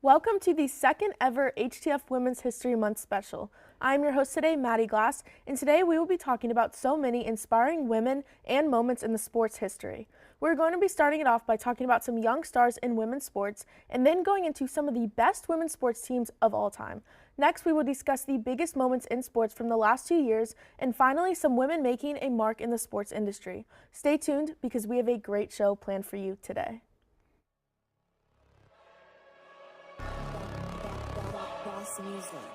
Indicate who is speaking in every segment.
Speaker 1: Welcome to the second ever HTF Women's History Month special. I'm your host today, Maddie Glass, and today we will be talking about so many inspiring women and moments in the sports history. We're going to be starting it off by talking about some young stars in women's sports and then going into some of the best women's sports teams of all time. Next, we will discuss the biggest moments in sports from the last 2 years and finally some women making a mark in the sports industry. Stay tuned because we have a great show planned for you today.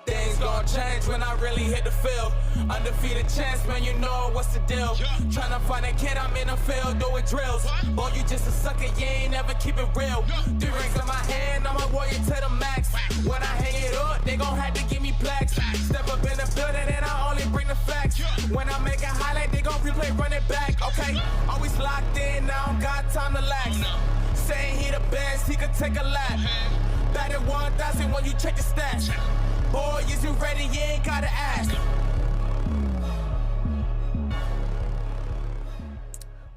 Speaker 2: Things gon' change when I really hit the field. Undefeated chance, man, you know what's the deal. Tryna find a kid, I'm in the field doing drills. Boy, you just a sucker, you ain't never keep it real. 3 rings in my hand, I'm a warrior to the max. When I hang it up, they gon' have to give me plaques. Step up in the building and I only bring the facts. When I make a highlight, they gon' replay, run it back, okay? Always locked in, I don't got time to lax. Saying he the best, he could take a lap. Batted 1,000 when you check the stats. Boy, is you ready? You ain't gotta ask.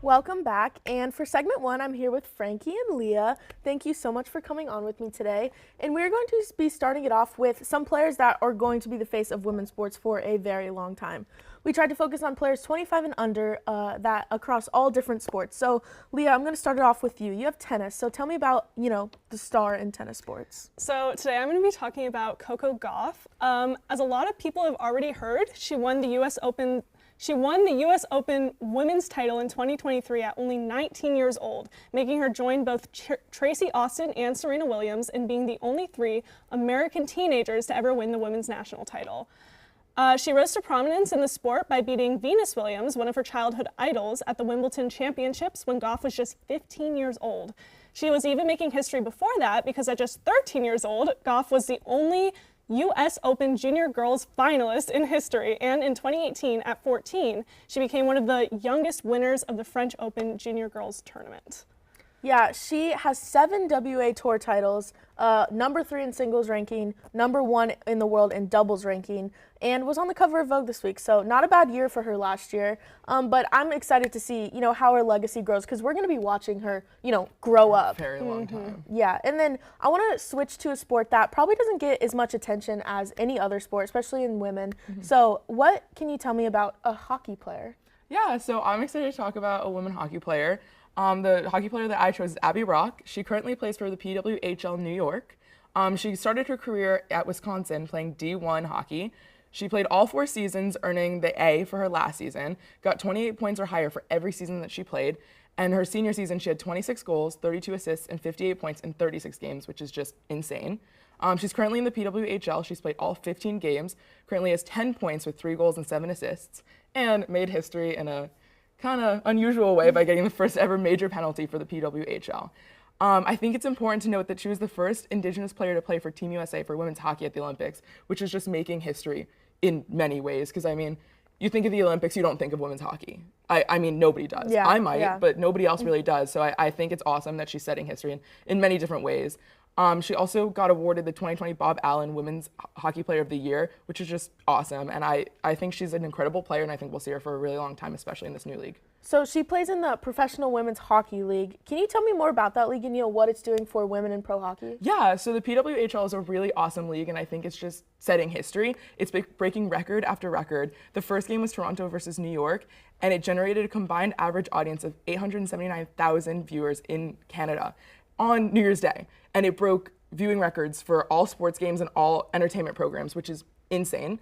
Speaker 1: Welcome back, and for segment 1, I'm here with Frankie and Leah. Thank you so much for coming on with me today. And we're going to be starting it off with some players that are going to be the face of women's sports for a very long time. We tried to focus on players 25 and under that across all different sports. So, Leah, I'm going to start it off with you. You have tennis, so tell me about, the star in tennis sports.
Speaker 3: So today I'm going to be talking about Coco Gauff. As a lot of people have already heard, she won the U.S. Open women's title in 2023 at only 19 years old, making her join both Tracy Austin and Serena Williams in being the only 3 American teenagers to ever win the women's national title. She rose to prominence in the sport by beating Venus Williams, one of her childhood idols, at the Wimbledon Championships when Gauff was just 15 years old. She was even making history before that because at just 13 years old, Gauff was the only U.S. Open Junior Girls finalist in history, and in 2018, at 14, she became one of the youngest winners of the French Open Junior Girls tournament.
Speaker 1: Yeah, she has 7 WA Tour titles, number 3 in singles ranking, number 1 in the world in doubles ranking, and was on the cover of Vogue this week. So not a bad year for her last year, but I'm excited to see, how her legacy grows because we're going to be watching her, grow up.
Speaker 4: Very long time.
Speaker 1: Yeah, and then I want to switch to a sport that probably doesn't get as much attention as any other sport, especially in women. So what can you tell me about a hockey player?
Speaker 4: Yeah, so I'm excited to talk about a women hockey player. The hockey player that I chose is Abby Rock. She currently plays for the PWHL New York. She started her career at Wisconsin playing D1 hockey. She played all 4 seasons, earning the A for her last season, got 28 points or higher for every season that she played, and her senior season she had 26 goals, 32 assists, and 58 points in 36 games, which is just insane. She's currently in the PWHL. She's played all 15 games, currently has 10 points with 3 goals and 7 assists, and made history in a kind of unusual way by getting the first ever major penalty for the PWHL. I think it's important to note that she was the first Indigenous player to play for Team USA for women's hockey at the Olympics, which is just making history in many ways. Because, you think of the Olympics, you don't think of women's hockey. Nobody does.
Speaker 1: Yeah,
Speaker 4: I might,
Speaker 1: yeah.
Speaker 4: but nobody else really does. So I think it's awesome that she's setting history in many different ways. She also got awarded the 2020 Bob Allen Women's Hockey Player of the Year, which is just awesome. And I think she's an incredible player, and I think we'll see her for a really long time, especially in this new league.
Speaker 1: So she plays in the Professional Women's Hockey League. Can you tell me more about that league and what it's doing for women in pro hockey?
Speaker 4: Yeah, so the PWHL is a really awesome league, and I think it's just setting history. It's breaking record after record. The first game was Toronto versus New York, and it generated a combined average audience of 879,000 viewers in Canada on New Year's Day. And it broke viewing records for all sports games and all entertainment programs, which is insane.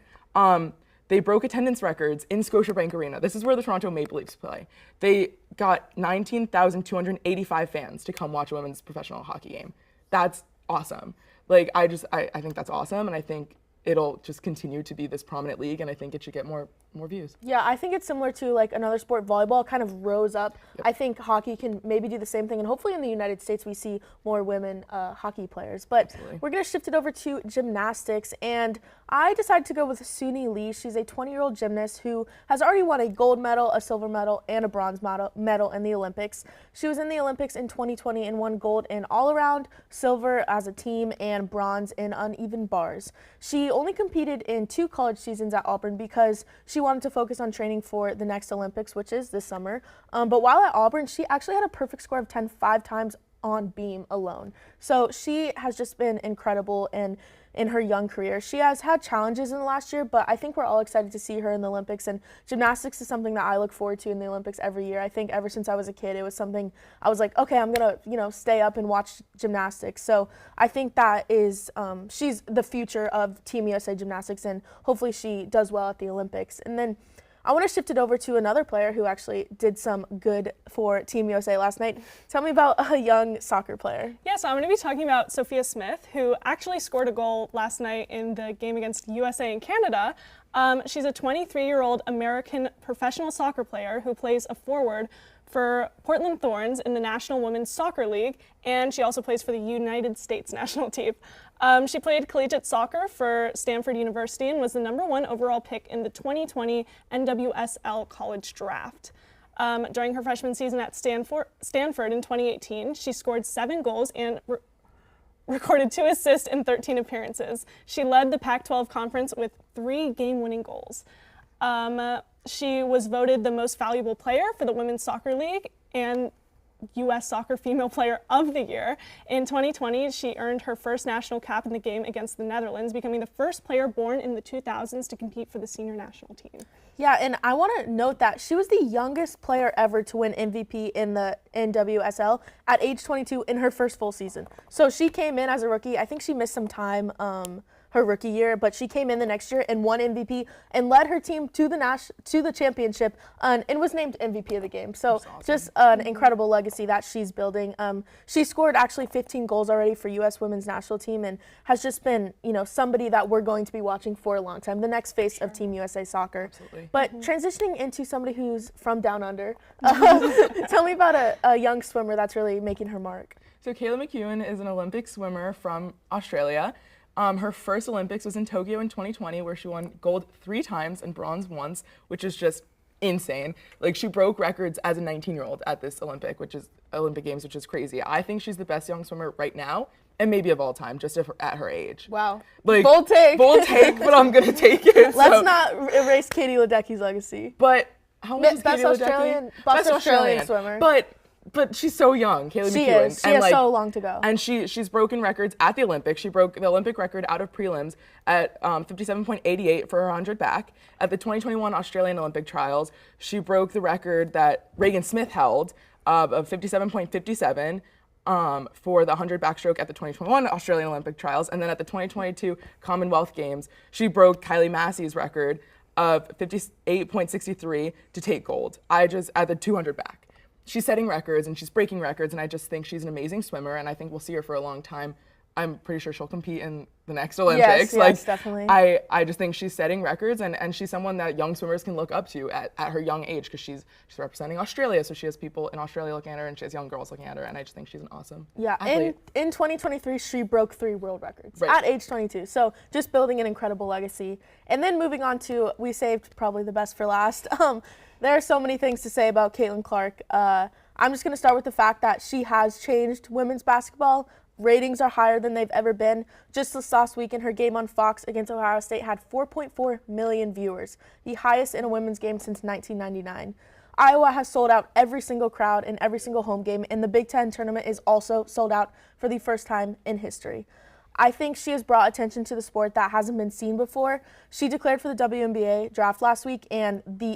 Speaker 4: They broke attendance records in Scotiabank Arena. This is where the Toronto Maple Leafs play. They got 19,285 fans to come watch a women's professional hockey game. That's awesome. I think that's awesome, and I think it'll just continue to be this prominent league, and I think it should get more views.
Speaker 1: Yeah, I think it's similar to another sport, volleyball kind of rose up. Yep. I think hockey can maybe do the same thing, and hopefully in the United States we see more women hockey players. But
Speaker 4: Absolutely.
Speaker 1: We're going to shift it over to gymnastics, and I decided to go with Suni Lee. She's a 20-year-old gymnast who has already won a gold medal, a silver medal, and a bronze medal in the Olympics. She was in the Olympics in 2020 and won gold in all-around, silver as a team, and bronze in uneven bars. She only competed in 2 college seasons at Auburn because she wanted to focus on training for the next Olympics, which is this summer. But while at Auburn, she actually had a perfect score of 10 5 times on beam alone. So she has just been incredible in her young career. She has had challenges in the last year, but I think we're all excited to see her in the Olympics, and gymnastics is something that I look forward to in the Olympics every year. I think ever since I was a kid, it was something I was like, okay, I'm gonna, stay up and watch gymnastics. So I think that is, she's the future of Team USA gymnastics, and hopefully she does well at the Olympics. And then I want to shift it over to another player who actually did some good for Team USA last night. Tell me about a young soccer player.
Speaker 3: Yeah, so I'm going to be talking about Sophia Smith, who actually scored a goal last night in the game against USA and Canada. She's a 23-year-old American professional soccer player who plays a forward for Portland Thorns in the National Women's Soccer League, and she also plays for the United States national team. She played collegiate soccer for Stanford University and was the #1 overall pick in the 2020 NWSL college draft. During her freshman season at Stanford in 2018, she scored 7 goals and recorded 2 assists in 13 appearances. She led the Pac-12 conference with 3 game-winning goals. She was voted the most valuable player for the Women's Soccer League and U.S. Soccer Female Player of the Year. In 2020, she earned her first national cap in the game against the Netherlands, becoming the first player born in the 2000s to compete for the senior national team.
Speaker 1: Yeah, and I want to note that she was the youngest player ever to win MVP in the NWSL at age 22 in her first full season. So she came in as a rookie. I think she missed some time her rookie year, but she came in the next year and won MVP and led her team to the championship and was named MVP of the game. So
Speaker 4: awesome.
Speaker 1: Just an incredible legacy that she's building. She scored actually 15 goals already for U.S. women's national team and has just been, somebody that we're going to be watching for a long time, the next face of Team USA soccer.
Speaker 4: Absolutely.
Speaker 1: But transitioning into somebody who's from down under, tell me about a young swimmer that's really making her mark.
Speaker 4: So Kayla McEwen is an Olympic swimmer from Australia. Her first Olympics was in Tokyo in 2020, where she won gold 3 times and bronze once, which is just insane. Like, she broke records as a 19-year-old at this Olympic Games, which is crazy. I think she's the best young swimmer right now, and maybe of all time, just at her age.
Speaker 1: Wow.
Speaker 4: Like,
Speaker 1: bold take,
Speaker 4: but I'm gonna take it.
Speaker 1: Let's not erase Katie Ledecky's legacy.
Speaker 4: But how old is
Speaker 1: Best
Speaker 4: Katie
Speaker 1: Australian,
Speaker 4: Ledecky?
Speaker 1: best Australian swimmer.
Speaker 4: But she's so young, Kayla
Speaker 1: She
Speaker 4: McEwen.
Speaker 1: is. She has so long to go.
Speaker 4: And she's broken records at the Olympics. She broke the Olympic record out of prelims at 57.88 for her 100 back. At the 2021 Australian Olympic trials, she broke the record that Regan Smith held of 57.57 for the 100 backstroke at the 2021 Australian Olympic trials. And then at the 2022 Commonwealth Games, she broke Kylie Massey's record of 58.63 to take gold. At the 200 back. She's setting records and she's breaking records, and I just think she's an amazing swimmer, and I think we'll see her for a long time. I'm pretty sure she'll compete in the next Olympics.
Speaker 1: Yes, definitely.
Speaker 4: I just think she's setting records, and she's someone that young swimmers can look up to at her young age, because she's representing Australia, so she has people in Australia looking at her, and she has young girls looking at her, and I just think she's an awesome athlete.
Speaker 1: In 2023, she broke 3 world records
Speaker 4: Right.
Speaker 1: at age 22. So just building an incredible legacy. And then moving on to, we saved probably the best for last. There are so many things to say about Caitlin Clark. I'm just going to start with the fact that she has changed women's basketball. Ratings are higher than they've ever been. Just this last weekend, her game on Fox against Ohio State had 4.4 million viewers, the highest in a women's game since 1999. Iowa has sold out every single crowd in every single home game, and the Big Ten tournament is also sold out for the first time in history. I think she has brought attention to the sport that hasn't been seen before. She declared for the WNBA draft last week, and the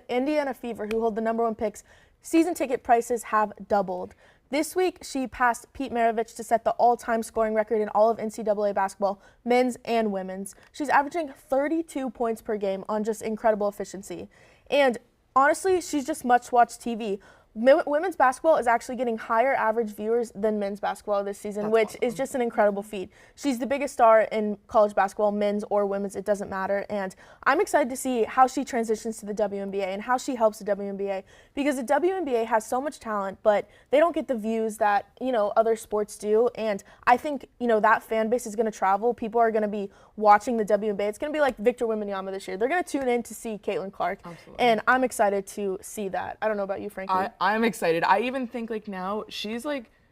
Speaker 1: Indiana Fever, who hold the #1 picks, season ticket prices have doubled. This week, she passed Pete Maravich to set the all-time scoring record in all of NCAA basketball, men's and women's. She's averaging 32 points per game on just incredible efficiency. And honestly, she's just much-watched TV. Women's basketball is actually getting higher average viewers than men's basketball this season, which is just an incredible feat. She's the biggest star in college basketball, men's or women's, it doesn't matter. And I'm excited to see how she transitions to the WNBA and how she helps the WNBA, because the WNBA has so much talent, but they don't get the views that, other sports do. And I think, that fan base is going to travel. People are going to be watching the WNBA. It's going to be like Victor Wembanyama this year. They're going to tune in to see Caitlin Clark.
Speaker 4: Absolutely.
Speaker 1: And I'm excited to see that. I don't know about you, Frankie.
Speaker 4: I'm excited. I even think now she's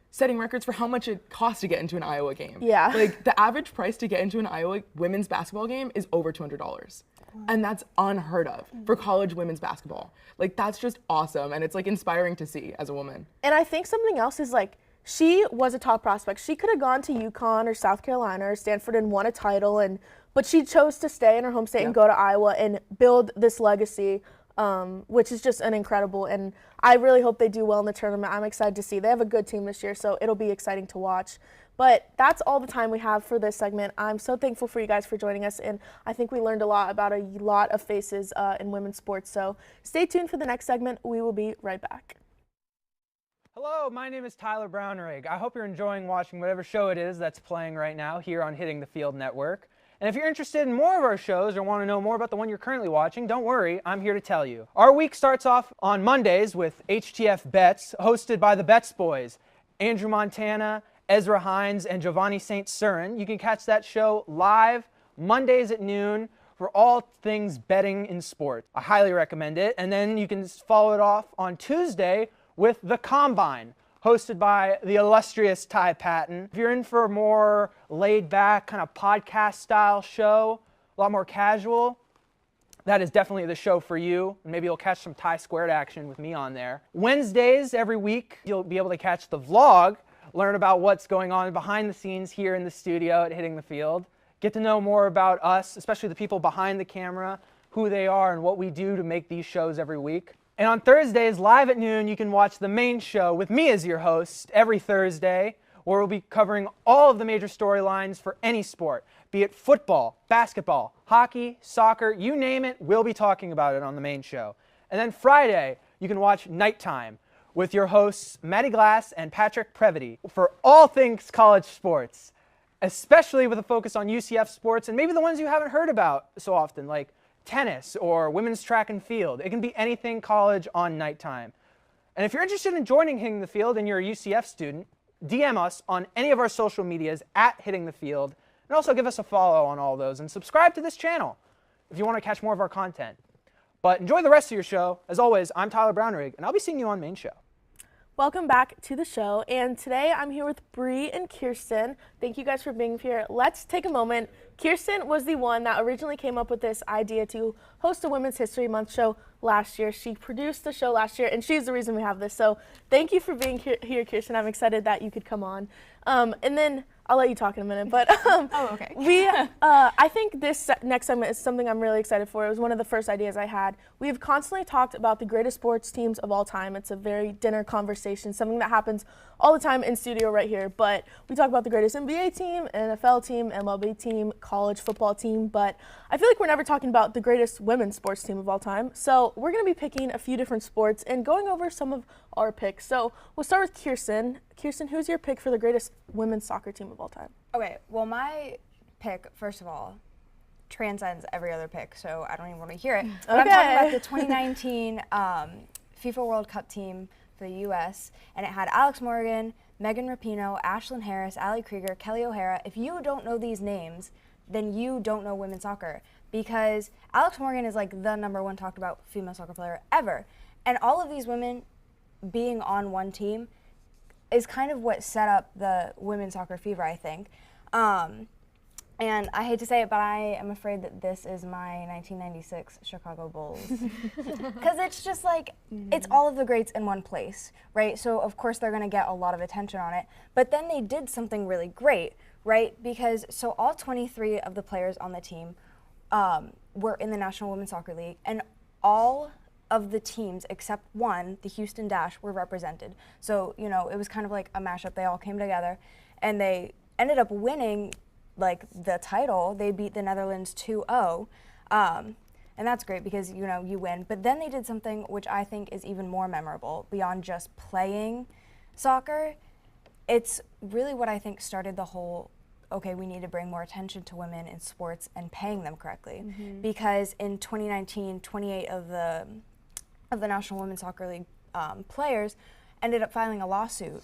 Speaker 4: setting records for how much it costs to get into an Iowa game.
Speaker 1: Yeah.
Speaker 4: The average price to get into an Iowa women's basketball game is over $200. And that's unheard of for college women's basketball. That's just awesome, and it's inspiring to see as a woman.
Speaker 1: And I think something else is she was a top prospect. She could have gone to UConn or South Carolina or Stanford and won a title, but she chose to stay in her home state and go to Iowa and build this legacy, which is just an incredible. And I really hope they do well in the tournament. I'm excited to see. They have a good team this year, so it'll be exciting to watch. But that's all the time we have for this segment. I'm so thankful for you guys for joining us, and I think we learned a lot about a lot of faces in women's sports. So stay tuned for the next segment. We will be right back.
Speaker 5: Hello, my name is Tyler Brownrigg. I hope you're enjoying watching whatever show it is that's playing right now here on Hitting the Field Network. And if you're interested in more of our shows or want to know more about the one you're currently watching, don't worry, I'm here to tell you. Our week starts off on Mondays with HTF Bets, hosted by the Betts Boys, Andrew Montana, Ezra Hines, and Giovanni St. Cyrin. You can catch that show live Mondays at noon for all things betting in sport. I highly recommend it. And then you can follow it off on Tuesday with The Combine, hosted by the illustrious Ty Patton. If you're in for a more laid-back, kind of podcast-style show, a lot more casual, that is definitely the show for you. Maybe you'll catch some Ty Squared action with me on there. Wednesdays, every week, you'll be able to catch the vlog, learn about what's going on behind the scenes here in the studio at Hitting the Field, get to know more about us, especially the people behind the camera, who they are and what we do to make these shows every week. And on Thursdays, live at noon, you can watch the main show with me as your host every Thursday, where we'll be covering all of the major storylines for any sport, be it football, basketball, hockey, soccer, you name it, we'll be talking about it on the main show. And then Friday, you can watch Nighttime with your hosts, Maddie Glass and Patrick Previty, for all things college sports, especially with a focus on UCF sports and maybe the ones you haven't heard about so often, like tennis or women's track and field. It can be anything college on Nighttime. And if you're interested in joining Hitting the Field and you're a UCF student, DM us on any of our social medias at Hitting the Field, and also give us a follow on all those and subscribe to this channel if you want to catch more of our content. But enjoy the rest of your show. As always, I'm Tyler Brownrigg, and I'll be seeing you on Main Show.
Speaker 1: Welcome back to the show, and today I'm here with Bree and Kirsten. Thank you guys for being here. Let's take a moment. Kirsten was the one that originally came up with this idea to host a Women's History Month show last year. She produced the show last year, and she's the reason we have this. So thank you for being here, Kirsten. I'm excited that you could come on. And then I'll let you talk in a minute, but
Speaker 6: Okay.
Speaker 1: I think this next segment is something I'm really excited for. It was one of the first ideas I had. We have constantly talked about the greatest sports teams of all time. It's a very dinner conversation, something that happens all the time in studio right here. But we talk about the greatest NBA team, NFL team, MLB team, college football team. But I feel like we're never talking about the greatest women's sports team of all time. So we're going to be picking a few different sports and going over some of our picks. So we'll start with Kirsten. Kirsten, who's your pick for the greatest women's soccer team of all time?
Speaker 6: Okay, well, my pick, first of all, transcends every other pick, so I don't even want to hear it. But I'm talking about the 2019 FIFA World Cup team for the U.S., and it had Alex Morgan, Megan Rapinoe, Ashlyn Harris, Ali Krieger, Kelly O'Hara. If you don't know these names, then you don't know women's soccer, because Alex Morgan is like the #1 talked about female soccer player ever. And all of these women being on one team is kind of what set up the women's soccer fever, I think. And I hate to say it, but I am afraid that this is my 1996 Chicago Bulls. Because it's just like, it's all of the greats in one place, right? So of course they're gonna get a lot of attention on it. But then they did something really great, right? Because so all 23 of the players on the team were in the National Women's Soccer League, and all of the teams except one, the Houston Dash, were represented. So, you know, it was kind of like a mashup. They all came together and they ended up winning like the title. They beat the Netherlands 2-0. And that's great because, you know, you win. But then they did something which I think is even more memorable beyond just playing soccer. It's really what I think started the whole, okay, we need to bring more attention to women in sports and paying them correctly. Because in 2019, 28 of the National Women's Soccer League players ended up filing a lawsuit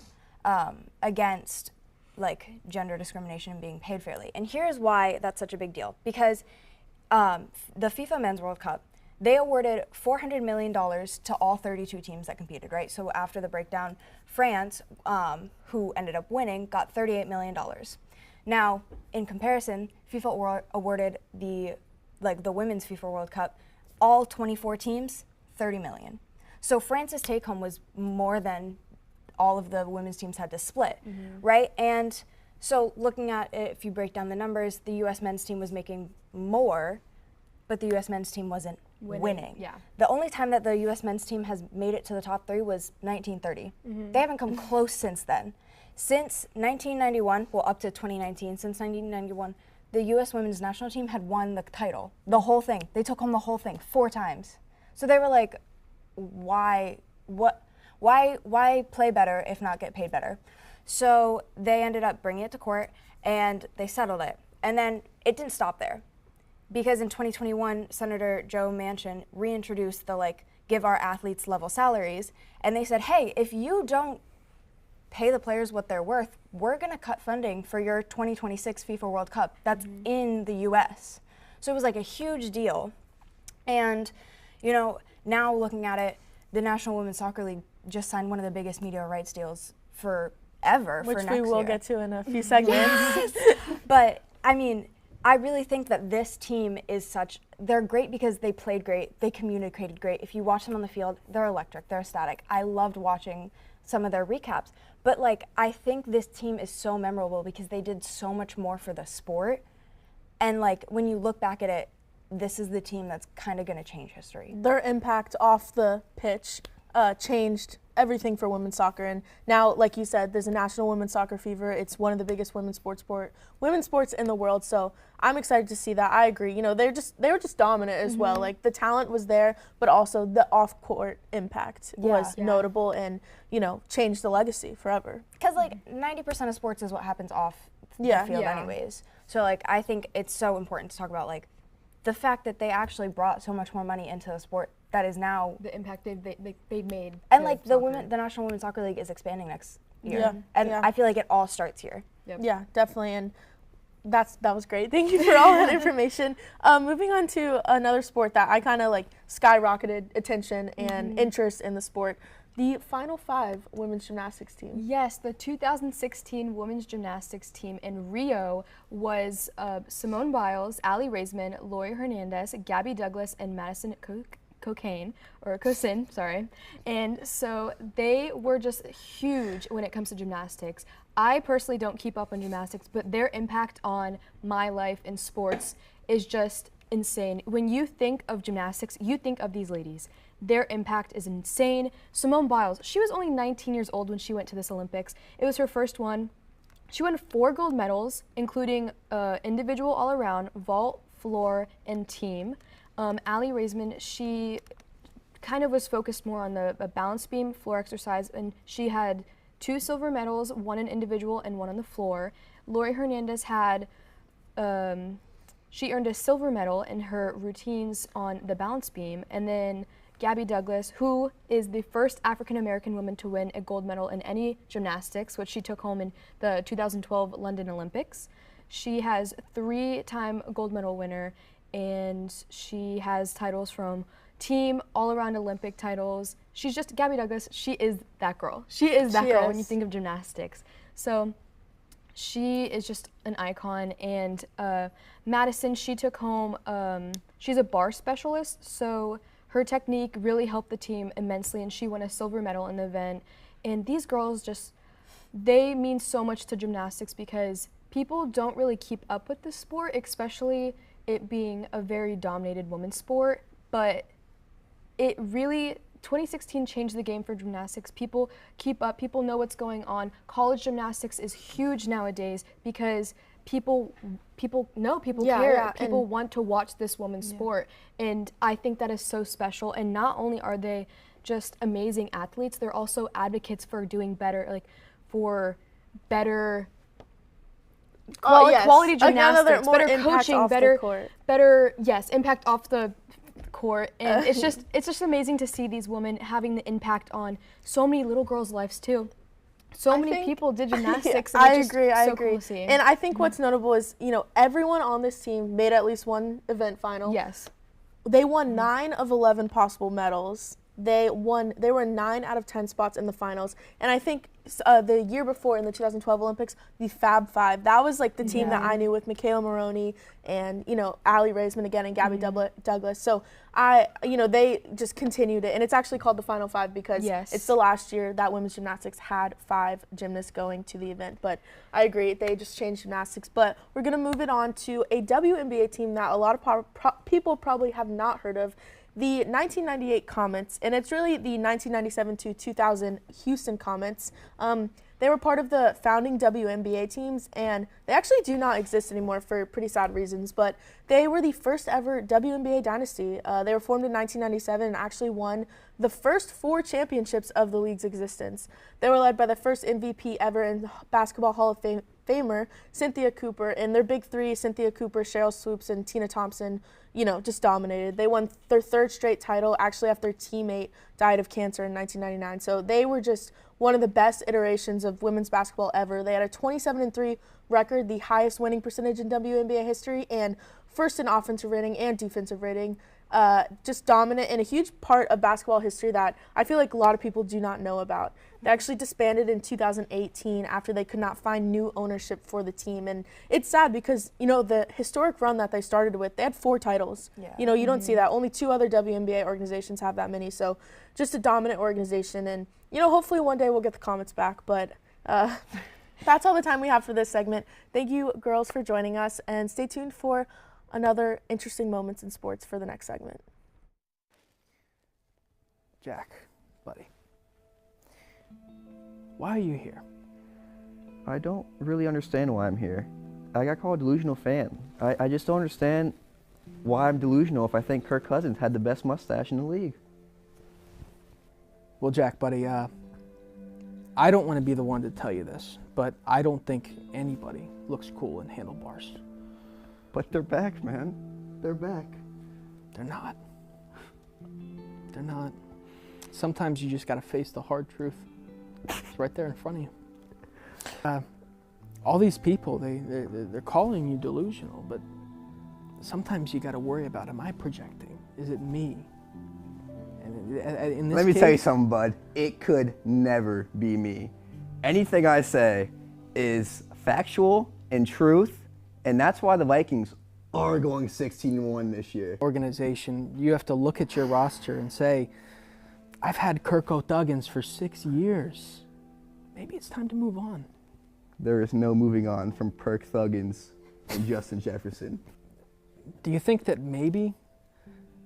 Speaker 6: against like gender discrimination and being paid fairly. And here's why that's such a big deal. Because the FIFA Men's World Cup, they awarded $400 million to all 32 teams that competed, right? So after the breakdown, France, who ended up winning, got $38 million. Now, in comparison, FIFA awarded the Women's FIFA World Cup, all 24 teams, $30 million. So France's take home was more than all of the women's teams had to split, right? And so looking at it, if you break down the numbers, the U.S. men's team was making more, but the U.S. men's team wasn't winning.
Speaker 7: Yeah.
Speaker 6: The only time that the U.S. men's team has made it to the top 3 was 1930. They haven't come close since then. Since 1991, well, up to 2019, since 1991, the U.S. women's national team had won the title, the whole thing. They took home the whole thing 4 times. So they were like, why play better if not get paid better? So they ended up bringing it to court and they settled it. And then it didn't stop there, because in 2021, Senator Joe Manchin reintroduced the give our athletes level salaries, and they said, hey, if you don't pay the players what they're worth, we're gonna cut funding for your 2026 FIFA World Cup that's in the US. So it was like a huge deal. And now looking at it, the National Women's Soccer League just signed one of the biggest media rights deals forever
Speaker 1: Which
Speaker 6: for next
Speaker 1: we will
Speaker 6: year.
Speaker 1: get to in a few segments.
Speaker 6: But I mean, I really think that this team they're great because they played great, they communicated great. If you watch them on the field, they're electric, they're ecstatic. I loved watching some of their recaps. But I think this team is so memorable because they did so much more for the sport. And when you look back at it, this is the team that's kind of going to change history.
Speaker 1: Their impact off the pitch changed everything for women's soccer. And now, like you said, there's a national women's soccer fever. It's one of the biggest women's sports in the world. So I'm excited to see that. I agree. They were just dominant as well. The talent was there, but also the off-court impact was notable and, changed the legacy forever.
Speaker 6: Because 90% of sports is what happens off the field anyways. So I think it's so important to talk about the fact that they actually brought so much more money into the sport that is now
Speaker 7: The impact they've made.
Speaker 6: and
Speaker 7: to
Speaker 6: the National Women's Soccer League is expanding next year.
Speaker 1: Yeah,
Speaker 6: And
Speaker 1: yeah.
Speaker 6: I feel like it all starts here.
Speaker 7: Yep.
Speaker 1: Yeah, definitely. And that was great. Thank you for all that information. Moving on to another sport that I kind of skyrocketed attention and interest in the sport. The Final Five women's gymnastics team.
Speaker 7: Yes, the 2016 women's gymnastics team in Rio was Simone Biles, Aly Raisman, Lori Hernandez, Gabby Douglas, and Madison Cosin, sorry. And so they were just huge when it comes to gymnastics. I personally don't keep up on gymnastics, but their impact on my life in sports is just insane. When you think of gymnastics, you think of these ladies. Their impact is insane. Simone Biles, she was only 19 years old when she went to this Olympics. It was her first one. She won 4 gold medals, including individual all-around, vault, floor, and team. Aly Raisman, she kind of was focused more on the balance beam, floor exercise, and she had 2 silver medals, 1 in individual and 1 on the floor. Lori Hernandez had, she earned a silver medal in her routines on the balance beam, and then Gabby Douglas, who is the first African-American woman to win a gold medal in any gymnastics, which she took home in the 2012 London Olympics. She has 3-time gold medal winner, and she has titles from team, all-around Olympic titles. She's just, Gabby Douglas, she is that girl. She is that girl when you think of gymnastics. So she is just an icon. And Madison, she took home, she's a bar specialist, so her technique really helped the team immensely, and she won a silver medal in the event. And these girls just, they mean so much to gymnastics because people don't really keep up with the sport, especially it being a very dominated women's sport. But it really, 2016 changed the game for gymnastics. People keep up, people know what's going on. College gymnastics is huge nowadays because people care. People want to watch this women's sport. And I think that is so special. And not only are they just amazing athletes, they're also advocates for doing better, for better quality gymnastics, better coaching, impact off the court. And it's just amazing to see these women having the impact on so many little girls' lives too. So many people did gymnastics. And
Speaker 1: I
Speaker 7: it's just
Speaker 1: agree.
Speaker 7: Cool to see.
Speaker 1: And I think what's notable is, everyone on this team made at least one event final.
Speaker 7: Yes.
Speaker 1: They won 9 of 11 possible medals. they were 9 out of 10 spots in the finals. And I think the year before in the 2012 Olympics, the Fab Five, that was like the team that I knew with Michaela Maroney and, Allie Raisman again and Gabby Douglas. So they just continued it. And it's actually called the Final Five because it's the last year that women's gymnastics had 5 gymnasts going to the event. But I agree, they just changed gymnastics. But we're going to move it on to a WNBA team that a lot of people probably have not heard of. The 1998 Comets, and it's really the 1997 to 2000 Houston Comets. They were part of the founding WNBA teams, and they actually do not exist anymore for pretty sad reasons, but they were the first ever WNBA dynasty. They were formed in 1997 and actually won the first 4 championships of the league's existence. They were led by the first MVP ever in Basketball Hall of Famer, Cynthia Cooper, and their big 3, Cynthia Cooper, Cheryl Swoops, and Tina Thompson, just dominated. They won their 3rd straight title actually after their teammate died of cancer in 1999. So they were just one of the best iterations of women's basketball ever. They had a 27-3 record, the highest winning percentage in WNBA history, and first in offensive rating and defensive rating. Just dominant and a huge part of basketball history that I feel like a lot of people do not know about. They actually disbanded in 2018 after they could not find new ownership for the team. And it's sad because, the historic run that they started with, they had 4 titles. Yeah. You don't see that. Only 2 other WNBA organizations have that many. So just a dominant organization. And, hopefully one day we'll get the Comets back. But that's all the time we have for this segment. Thank you, girls, for joining us. And stay tuned for another interesting moments in sports for the next segment.
Speaker 8: Jack, buddy, why are you here?
Speaker 9: I don't really understand why I'm here. I got called a delusional fan. I just don't understand why I'm delusional if I think Kirk Cousins had the best mustache in the league.
Speaker 8: Well, Jack, buddy, I don't want to be the one to tell you this, but I don't think anybody looks cool in handlebars.
Speaker 9: But they're back, man. They're back.
Speaker 8: They're not. They're not. Sometimes you just got to face the hard truth. It's right there in front of you. All these people, they're calling you delusional, but sometimes you got to worry about, am I projecting? Is it me? And in this
Speaker 9: Let me
Speaker 8: case,
Speaker 9: tell you something, bud. It could never be me. Anything I say is factual and truth, and that's why the Vikings are going 16-1 this year.
Speaker 8: Organization, you have to look at your roster and say, I've had Kirk O'Duggins for 6 years. Maybe it's time to move on.
Speaker 9: There is no moving on from Kirk Thuggins and Justin Jefferson.
Speaker 8: Do you think that maybe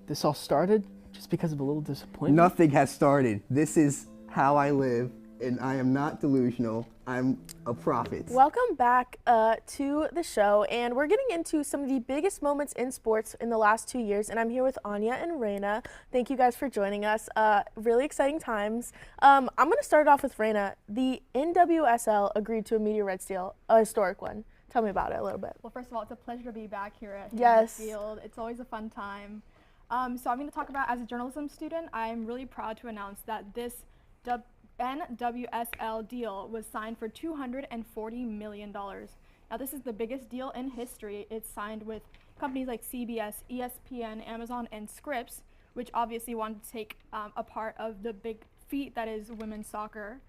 Speaker 8: this all started just because of a little disappointment?
Speaker 9: Nothing has started. This is how I live, and I am not delusional. I'm a prophet.
Speaker 1: Welcome back to the show, and we're getting into some of the biggest moments in sports in the last 2 years, and I'm here with Anya and Raina. Thank you guys for joining us. Really exciting times. I'm going to start off with Raina. The NWSL agreed to a media rights deal, a historic one. Tell me about it a little bit.
Speaker 10: Well, first of all, it's a pleasure to be back here at
Speaker 1: Yes.
Speaker 10: Field. It's always a fun time. So I'm going to talk about, as a journalism student, I'm really proud to announce that this NWSL deal was signed for $240 million. Now, this is the biggest deal in history. It's signed with companies like CBS, ESPN, Amazon, and Scripps, which obviously wanted to take a part of the big feat that is women's soccer.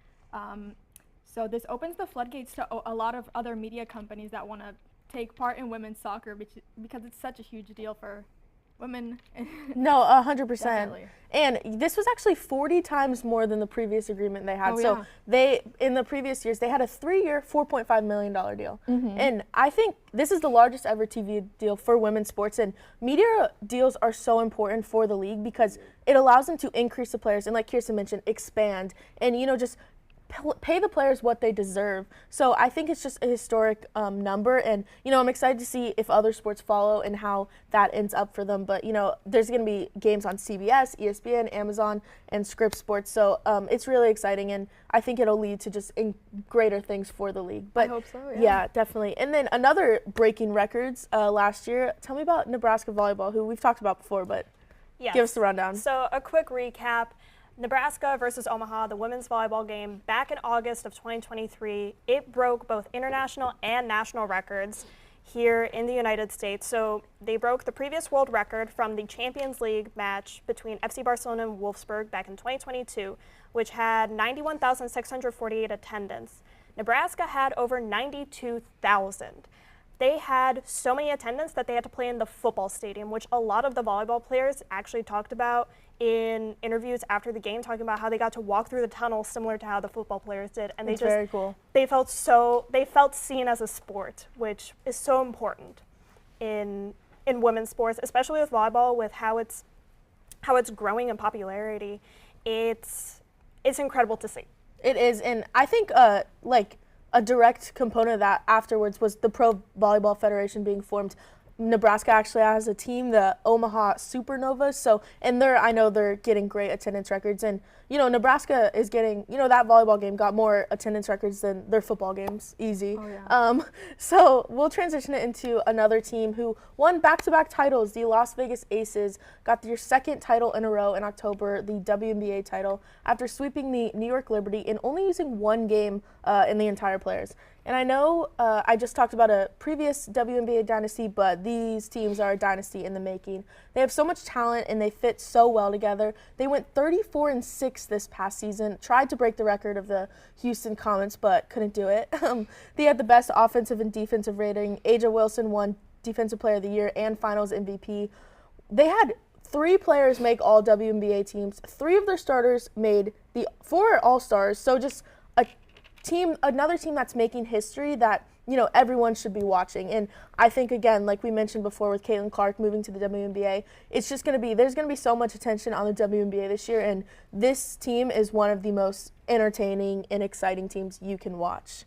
Speaker 10: So this opens the floodgates to a lot of other media companies that want to take part in women's soccer because it's such a huge deal for women.
Speaker 1: No, 100%.
Speaker 10: Definitely.
Speaker 1: And this was actually 40 times more than the previous agreement they had.
Speaker 10: Oh,
Speaker 1: so
Speaker 10: yeah.
Speaker 1: they, in the previous years, they had a 3-year, $4.5 million deal. And I think this is the largest ever TV deal for women's sports. And media deals are so important for the league because it allows them to increase the players and, like Kirsten mentioned, expand and, just pay the players what they deserve. So I think it's just a historic number, and I'm excited to see if other sports follow and how that ends up for them. But there's going to be games on CBS, ESPN, Amazon, and Scripps Sports. So it's really exciting, and I think it'll lead to just greater things for the league. But
Speaker 10: I hope so,
Speaker 1: yeah, definitely. And then another breaking records last year. Tell me about Nebraska volleyball, who we've talked about before, but give us the rundown.
Speaker 11: So a quick recap. Nebraska versus Omaha, the women's volleyball game, back in August of 2023. It broke both international and national records. here in the United States. So they broke the previous world record from the Champions League match between FC Barcelona and Wolfsburg back in 2022, which had 91,648 attendance. Nebraska had over 92,000. They had so many attendance that they had to play in the football stadium, which a lot of the volleyball players actually talked about in interviews after the game, talking about how they got to walk through the tunnel similar to how the football players did. And
Speaker 1: It's very cool.
Speaker 11: They felt seen as a sport, which is so important in women's sports, especially with volleyball, with how it's growing in popularity. It's incredible to see.
Speaker 1: It is, and I think like a direct component of that afterwards was the Pro Volleyball Federation being formed. Nebraska actually has a team, the Omaha Supernovas. So, and I know they're getting great attendance records. And, Nebraska is getting, that volleyball game got more attendance records than their football games. Easy.
Speaker 7: Oh, yeah.
Speaker 1: So we'll transition it into another team who won back-to-back titles. The Las Vegas Aces got their second title in a row in October, the WNBA title, after sweeping the New York Liberty and only using one game in the entire players. And I know I just talked about a previous WNBA dynasty, but these teams are a dynasty in the making. They have so much talent and they fit so well together. They went 34-6 this past season, tried to break the record of the Houston Comets, but couldn't do it. They had the best offensive and defensive rating. Aja Wilson won Defensive Player of the Year and Finals MVP. They had 3 players make all WNBA teams. 3 of their starters made the 4 All-Stars. So just another team that's making history that, everyone should be watching. And I think, again, like we mentioned before with Caitlin Clark moving to the WNBA, it's just there's going to be so much attention on the WNBA this year. And this team is one of the most entertaining and exciting teams you can watch.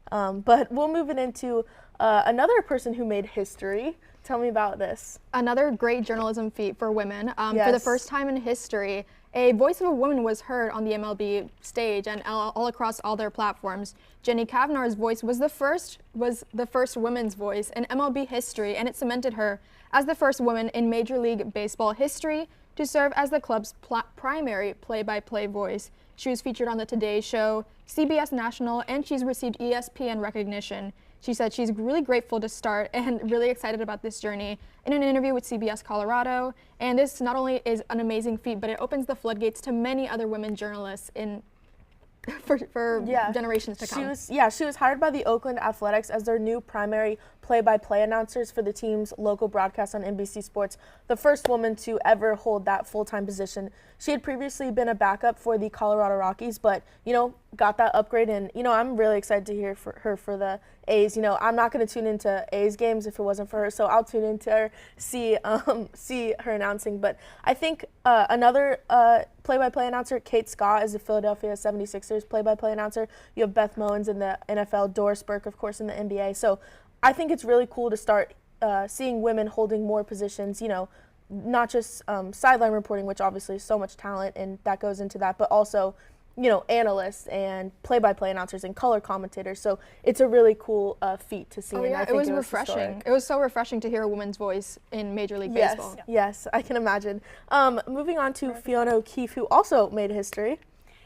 Speaker 1: But we'll move it into another person who made history. Tell me about this.
Speaker 12: Another great journalism feat for women.
Speaker 1: Yes.
Speaker 12: For the first time in history, a voice of a woman was heard on the MLB stage and all across all their platforms. Jenny Cavnar's voice was the first women's voice in MLB history, and it cemented her as the first woman in Major League Baseball history to serve as the club's primary play-by-play voice. She was featured on the Today Show, CBS National, and she's received ESPN recognition. She said she's really grateful to start and really excited about this journey in an interview with CBS Colorado. And this not only is an amazing feat, but it opens the floodgates to many other women journalists for generations to come.
Speaker 1: She was hired by the Oakland Athletics as their new primary play-by-play announcers for the team's local broadcast on NBC Sports, the first woman to ever hold that full-time position. She had previously been a backup for the Colorado Rockies, but, got that upgrade, and, I'm really excited to hear her for the A's. I'm not going to tune into A's games if it wasn't for her, so I'll tune into her, see her announcing. But I think another play-by-play announcer, Kate Scott, is the Philadelphia 76ers play-by-play announcer. You have Beth Mowins in the NFL, Doris Burke, of course, in the NBA. So I think it's really cool to start seeing women holding more positions, not just sideline reporting, which obviously is so much talent and that goes into that, but also, analysts and play-by-play announcers and color commentators. So it's a really cool feat to see.
Speaker 12: Oh, yeah, it was refreshing.
Speaker 1: Historic.
Speaker 12: It was so refreshing to hear a woman's voice in Major League Baseball.
Speaker 1: Yes, I can imagine. Moving on to Fiona O'Keefe, who also made history.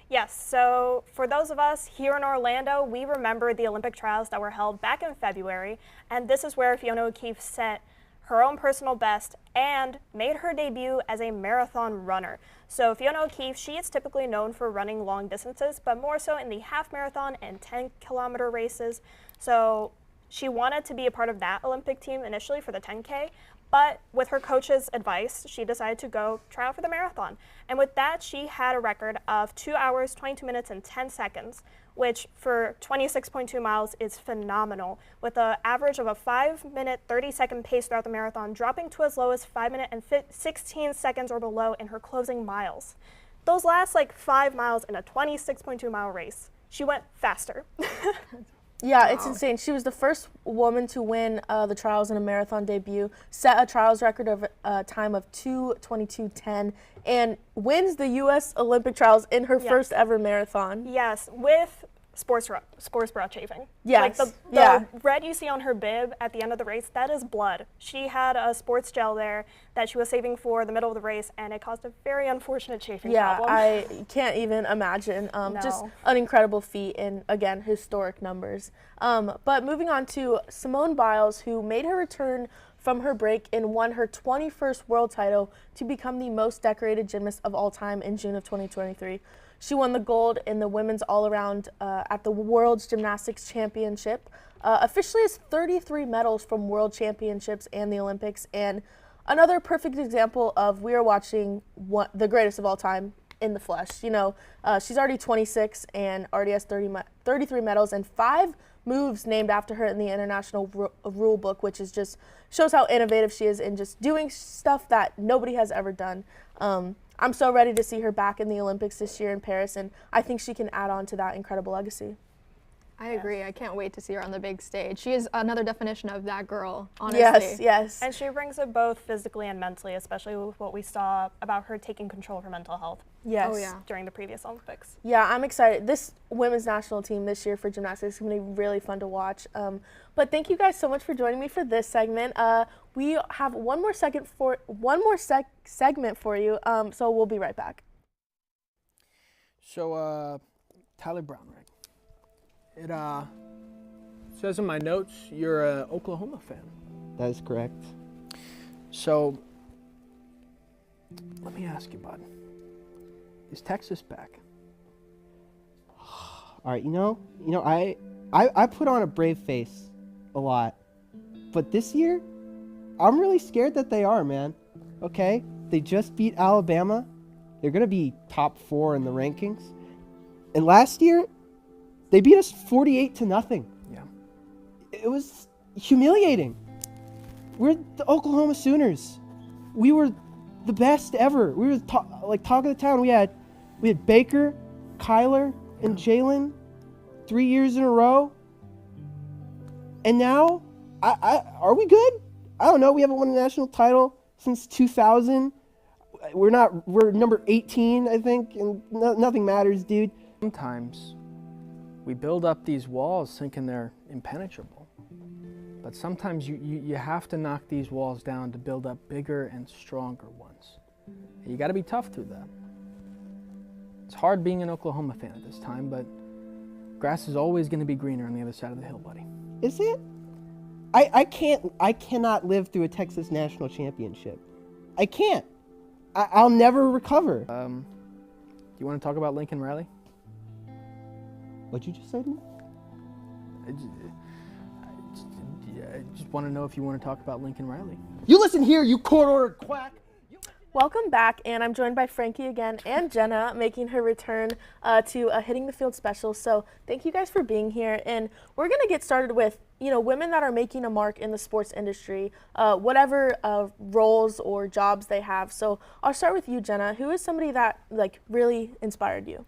Speaker 11: Yes, so for those of us here in Orlando, we remember the Olympic trials that were held back in February, and this is where Fiona O'Keefe set her own personal best and made her debut as a marathon runner. So Fiona O'Keefe, she is typically known for running long distances, but more so in the half marathon and 10-kilometer races. So she wanted to be a part of that Olympic team initially for the 10K, but with her coach's advice, she decided to go try out for the marathon. And with that, she had a record of 2 hours, 22 minutes, and 10 seconds, which for 26.2 miles is phenomenal, with an average of a 5-minute, 30-second pace throughout the marathon, dropping to as low as 5 minutes and 16 seconds or below in her closing miles. Those last 5 miles in a 26.2 mile race, she went faster.
Speaker 1: Yeah, it's insane. She was the first woman to win the trials in a marathon debut, set a trials record of a time of 2:22:10, and wins the U.S. Olympic trials in her first ever marathon.
Speaker 11: Yes, with sports bra chafing.
Speaker 1: Yes.
Speaker 11: Like the red you see on her bib at the end of the race, that is blood. She had a sports gel there that she was saving for the middle of the race, and it caused a very unfortunate chafing problem.
Speaker 1: I can't even imagine. Just an incredible feat and, again, historic numbers. But moving on to Simone Biles, who made her return from her break and won her 21st world title to become the most decorated gymnast of all time in June of 2023. She won the gold in the women's all-around at the World's Gymnastics Championship. Officially has 33 medals from World Championships and the Olympics, and another perfect example of we are watching the greatest of all time in the flesh. You know, she's already 26 and already has 33 medals and 5 moves named after her in the international rule book, which is just shows how innovative she is in just doing stuff that nobody has ever done. I'm so ready to see her back in the Olympics this year in Paris, and I think she can add on to that incredible legacy.
Speaker 12: I agree. I can't wait to see her on the big stage. She is another definition of that girl, honestly.
Speaker 1: Yes.
Speaker 11: And she brings it both physically and mentally, especially with what we saw about her taking control of her mental health.
Speaker 1: Yes.
Speaker 12: Oh, yeah.
Speaker 11: During the previous Olympics.
Speaker 1: Yeah, I'm excited. This women's national team this year for gymnastics is going to be really fun to watch. But thank you guys so much for joining me for this segment. We have one more segment for you, so we'll be right back.
Speaker 8: So, Tyler Brownrigg. It says in my notes you're an Oklahoma fan.
Speaker 13: That is correct.
Speaker 8: So, let me ask you, bud. Is Texas back?
Speaker 13: All right, I put on a brave face a lot, but this year, I'm really scared that they are, man. Okay, they just beat Alabama. They're gonna be top 4 in the rankings. And last year, they beat us 48-0.
Speaker 8: Yeah.
Speaker 13: It was humiliating. We're the Oklahoma Sooners. We were the best ever. We were talk of the town. We had Baker, Kyler, and Jalen 3 years in a row. And now, are we good? I don't know. We haven't won a national title since 2000. We're number 18, I think, and nothing matters, dude.
Speaker 8: Sometimes we build up these walls thinking they're impenetrable. But sometimes you have to knock these walls down to build up bigger and stronger ones. And you got to be tough through that. It's hard being an Oklahoma fan at this time, but grass is always going to be greener on the other side of the hill, buddy.
Speaker 13: Is it? I cannot live through a Texas national championship. I can't. I'll never recover.
Speaker 8: You want to talk about Lincoln Riley?
Speaker 13: What'd you just say to me?
Speaker 8: I just want to know if you want to talk about Lincoln Riley.
Speaker 13: You listen here, you court-ordered quack!
Speaker 1: Welcome back, and I'm joined by Frankie again and Jenna making her return to a Hitting the Field special. So thank you guys for being here, and we're going to get started with women that are making a mark in the sports industry, whatever roles or jobs they have. So I'll start with you, Jenna. Who is somebody that really inspired you?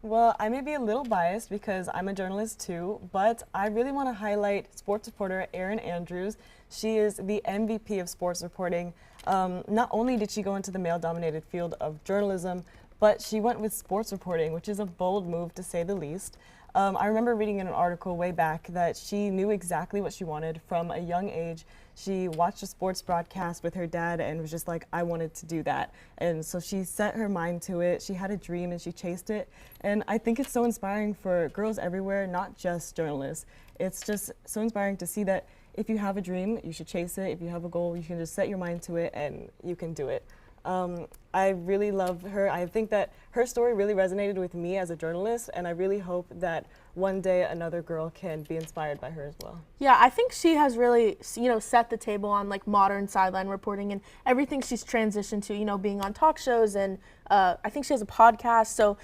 Speaker 14: Well, I may be a little biased because I'm a journalist too, but I really want to highlight sports reporter Erin Andrews. She is the MVP of sports reporting. Not only did she go into the male-dominated field of journalism, but she went with sports reporting, which is a bold move to say the least. I remember reading in an article way back that she knew exactly what she wanted from a young age. She watched a sports broadcast with her dad and was just like, I wanted to do that. And so she set her mind to it. She had a dream and she chased it. And I think it's so inspiring for girls everywhere, not just journalists. It's just so inspiring to see that if you have a dream, you should chase it. If you have a goal, you can just set your mind to it and you can do it. I really love her. I think that her story really resonated with me as a journalist, and I really hope that one day another girl can be inspired by her as well.
Speaker 1: Yeah, I think she has really, set the table on modern sideline reporting and everything she's transitioned to, being on talk shows, and I think she has a podcast. So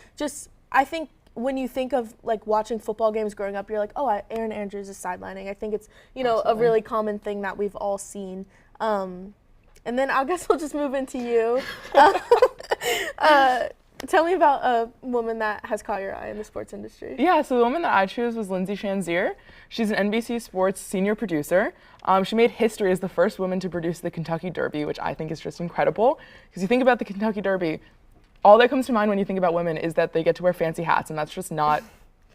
Speaker 1: I think when you think of watching football games growing up, you're like, oh, Erin Andrews is sidelining. I think it's, a really common thing that we've all seen. And then I guess we'll just move into you. Tell me about a woman that has caught your eye in the sports industry.
Speaker 4: Yeah, so the woman that I chose was Lindsay Shanzier. She's an NBC Sports senior producer. She made history as the first woman to produce the Kentucky Derby, which I think is just incredible. Because you think about the Kentucky Derby, all that comes to mind when you think about women is that they get to wear fancy hats, and that's just not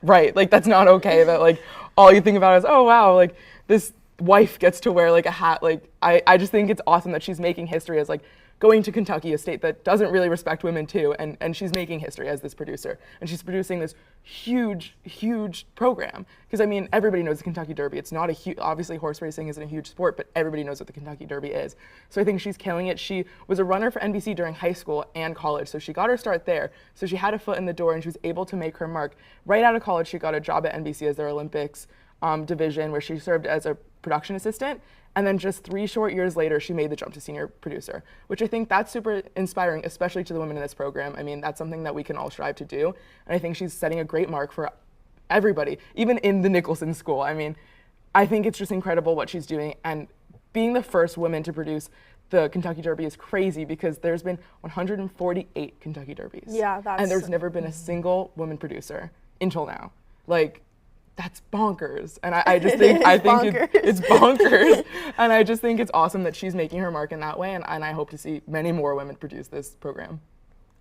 Speaker 4: right. Like, that's not okay that, like, all you think about is, oh, wow, like, this wife gets to wear, like, a hat. Like, I just think it's awesome that she's making history as, like, going to Kentucky, a state that doesn't really respect women too, and she's making history as this producer. And she's producing this huge, huge program. Because, I mean, everybody knows the Kentucky Derby. It's not a huge, obviously horse racing isn't a huge sport, but everybody knows what the Kentucky Derby is. So I think she's killing it. She was a runner for NBC during high school and college, so she got her start there. So she had a foot in the door, and she was able to make her mark. Right out of college, she got a job at NBC as their Olympics division, where she served as a production assistant. And then just 3 short years later, she made the jump to senior producer, which I think that's super inspiring, especially to the women in this program. I mean, that's something that we can all strive to do. And I think she's setting a great mark for everybody, even in the Nicholson School. I mean, I think it's just incredible what she's doing. And being the first woman to produce the Kentucky Derby is crazy, because there's been 148 Kentucky Derbies.
Speaker 1: Yeah, that's...
Speaker 4: And there's never been a single woman producer until now. Like, that's bonkers. And I just think, it's bonkers. And I just think it's awesome that she's making her mark in that way. And I hope to see many more women produce this program.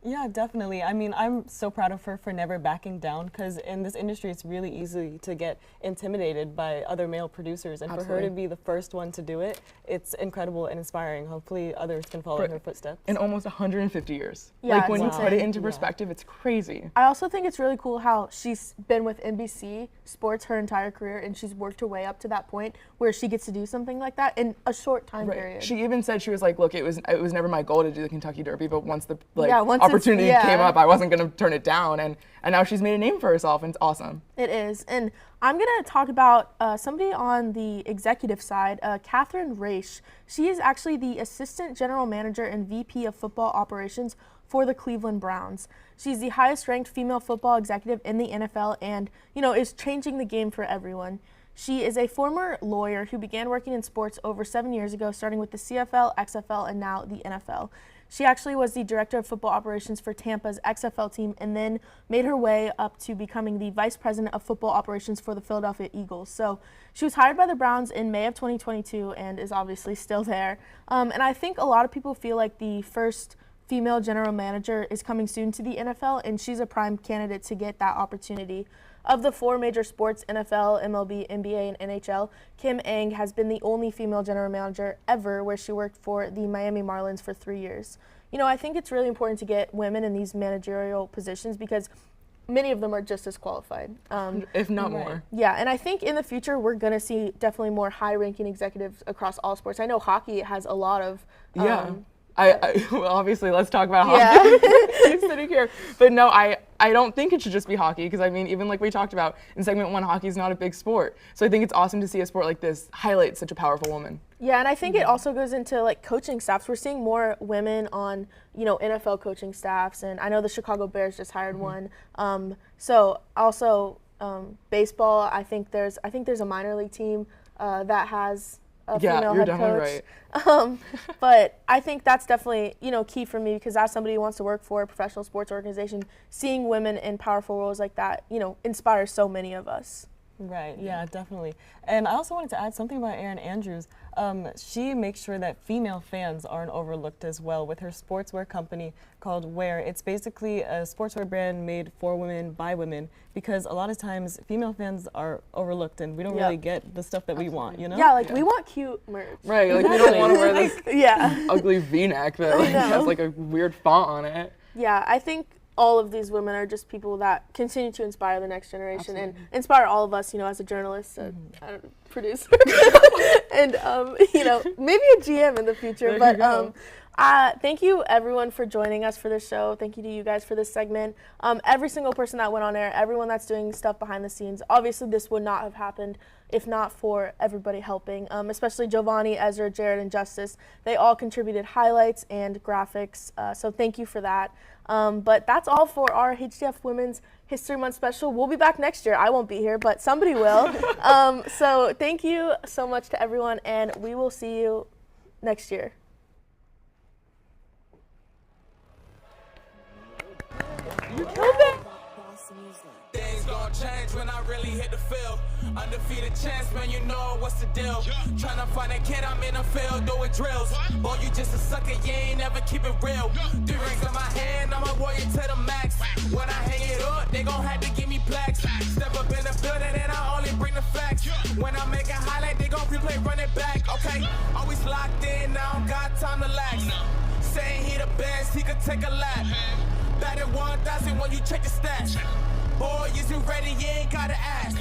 Speaker 14: Yeah, definitely. I mean, I'm so proud of her for never backing down, because in this industry, it's really easy to get intimidated by other male producers. And
Speaker 4: Absolutely.
Speaker 14: For her to be the first one to do it, it's incredible and inspiring. Hopefully others can follow in her footsteps.
Speaker 4: In almost 150 years.
Speaker 1: Yeah,
Speaker 4: like, when you
Speaker 1: insane.
Speaker 4: put it into perspective, it's crazy.
Speaker 1: I also think it's really cool how she's been with NBC Sports her entire career, and she's worked her way up to that point where she gets to do something like that in a short time period.
Speaker 4: She even said, she was like, look, it was never my goal to do the Kentucky Derby, but once the opportunity came up, I wasn't going to turn it down. And now she's made a name for herself, and it's awesome.
Speaker 1: It is. And I'm going to talk about somebody on the executive side, Catherine Raish. She is actually the Assistant General Manager and VP of Football Operations for the Cleveland Browns. She's the highest ranked female football executive in the NFL, and, is changing the game for everyone. She is a former lawyer who began working in sports over 7 years ago, starting with the CFL, XFL, and now the NFL. She actually was the director of football operations for Tampa's XFL team, and then made her way up to becoming the vice president of football operations for the Philadelphia Eagles. So she was hired by the Browns in May of 2022 and is obviously still there. And I think a lot of people feel like the first female general manager is coming soon to the NFL, and she's a prime candidate to get that opportunity. Of the 4 major sports, NFL, MLB, NBA, and NHL, Kim Ng has been the only female general manager ever, where she worked for the Miami Marlins for 3 years. I think it's really important to get women in these managerial positions, because many of them are just as qualified.
Speaker 4: If not more.
Speaker 1: Yeah, and I think in the future we're going to see definitely more high-ranking executives across all sports. I know hockey has a lot of...
Speaker 4: well, obviously, let's talk about hockey. Keep sitting here. But no, I don't think it should just be hockey, because I mean, even like we talked about in segment 1, hockey is not a big sport. So I think it's awesome to see a sport like this highlight such a powerful woman.
Speaker 1: Yeah, and I think it also goes into like coaching staffs. We're seeing more women on, NFL coaching staffs, and I know the Chicago Bears just hired one. So also baseball, I think there's a minor league team that has a female head coach.
Speaker 4: Right.
Speaker 1: But I think that's definitely, key for me, because as somebody who wants to work for a professional sports organization, seeing women in powerful roles like that, inspires so many of us.
Speaker 14: Right, yeah, definitely. And I also wanted to add something about Erin Andrews. She makes sure that female fans aren't overlooked as well with her sportswear company called Wear. It's basically a sportswear brand made for women by women, because a lot of times female fans are overlooked and we don't really get the stuff that we want,
Speaker 1: Yeah, we want cute merch.
Speaker 4: Right, like we don't want to wear this ugly V-neck that has like a weird font on it.
Speaker 1: Yeah, I think all of these women are just people that continue to inspire the next generation and inspire all of us, as a journalist, producer, and, maybe a GM in the future. But thank you, everyone, for joining us for this show. Thank you to you guys for this segment. Every single person that went on air, everyone that's doing stuff behind the scenes. Obviously, this would not have happened if not for everybody helping, especially Giovanni, Ezra, Jared, and Justice. They all contributed highlights and graphics, so thank you for that. But that's all for our HTF Women's History Month special. We'll be back next year. I won't be here, but somebody will. So thank you so much to everyone, and we will see you next year.
Speaker 2: You killed it. Things gon' change when I really hit the field. Undefeated champs, man, you know what's the deal. Tryna find a kid, I'm in the field doing drills. Boy, you just a sucker, you ain't never keep it real. 3 rings in my hand, I'm a warrior to the max. When I hang it up, they gon' have to give me plaques. Step up in the building and I only bring the facts. When I make a highlight, they gon' replay, run it back, okay? Always locked in, I don't got time to lax. Saying he the best, he could take a lap. Batted 1,000 when you check the stats. Boy, is you ready? You ain't gotta ask.